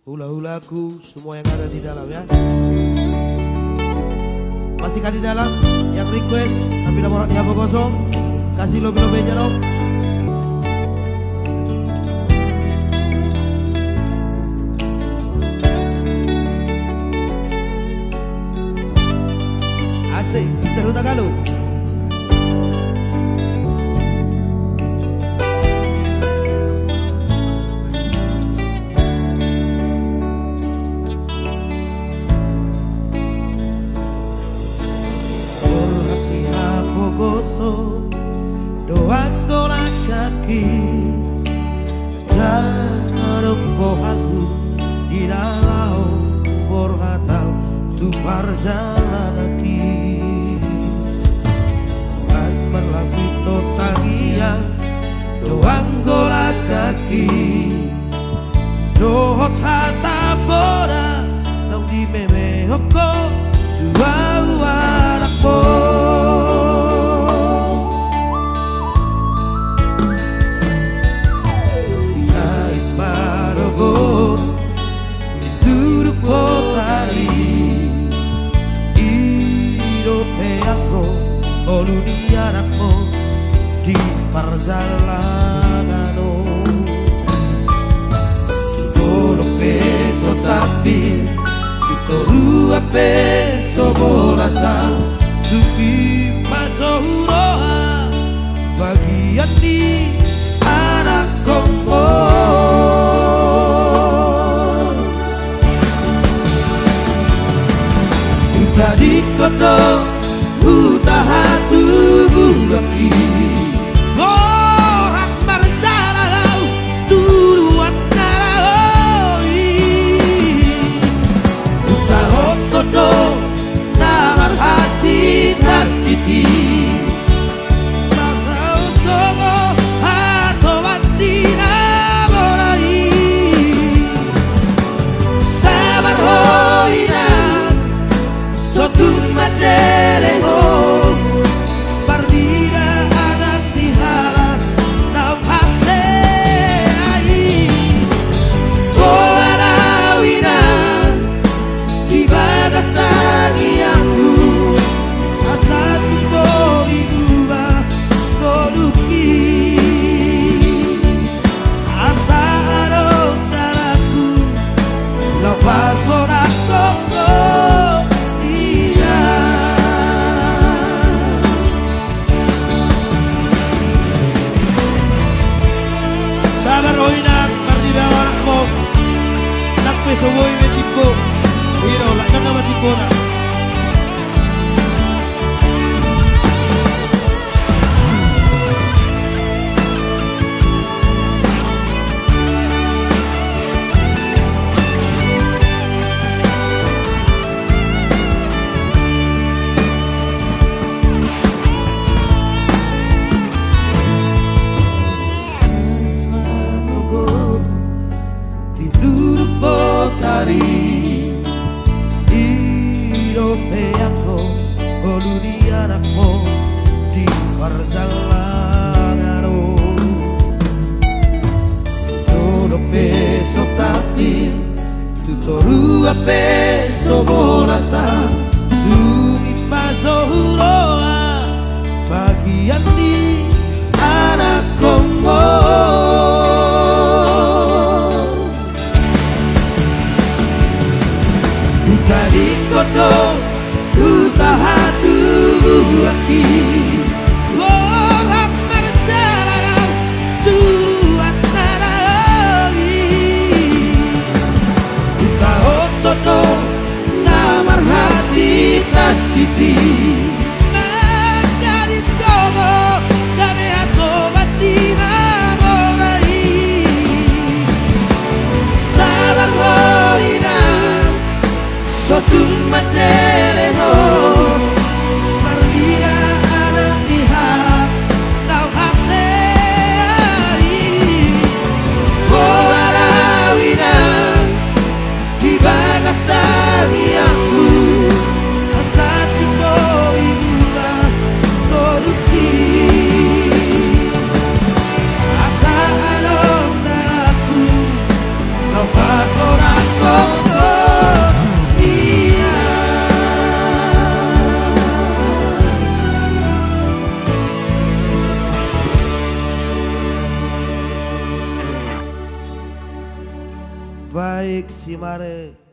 hula-hulaku, semua yang ada di dalam ya. Masihkah di dalam yang request tapi nomor di HP kosong, kasih lobby-lobbynya dong. Asik, seru tak kalau? Doang golak kaki dan robohanmu di dalam porhatal tupar jalan kaki dan berlaku totalia doang golak kaki dohot hata boda nong di meme hoko dua warak po. Olunianakmu di perjalanan Tutoro peso tapi Tutoru peso bolasa Tupi maso huroha bagian di anak kombo Udah di kodong hatu bulaki Gorak marjalau turuan narahoi Utahot kodo namar hati tak citi Marau kogo hato batina morai Sabar hoina sotum madeleho Sabar hoinak partida anakmu nak peso boy metiko wiro lak kana matiko na Iropeako olunianakmu di perjalanan Todo peso tapi Tutoru peso bolasa Dungi paso huroa bagian di anak kombo Tadi kodo hatu bulaki Gorak marjalau turuan narahoi Utahot kodo namar hati tak citi Menjadi kogo game hato batina morai Sabar hoina Sotu madeleho Marlina anak dihak Nau hasei Warawina Di bagas tagianku Asatu ko ibuba Koruki Asa anong dalaku Kau pasorak baik si mare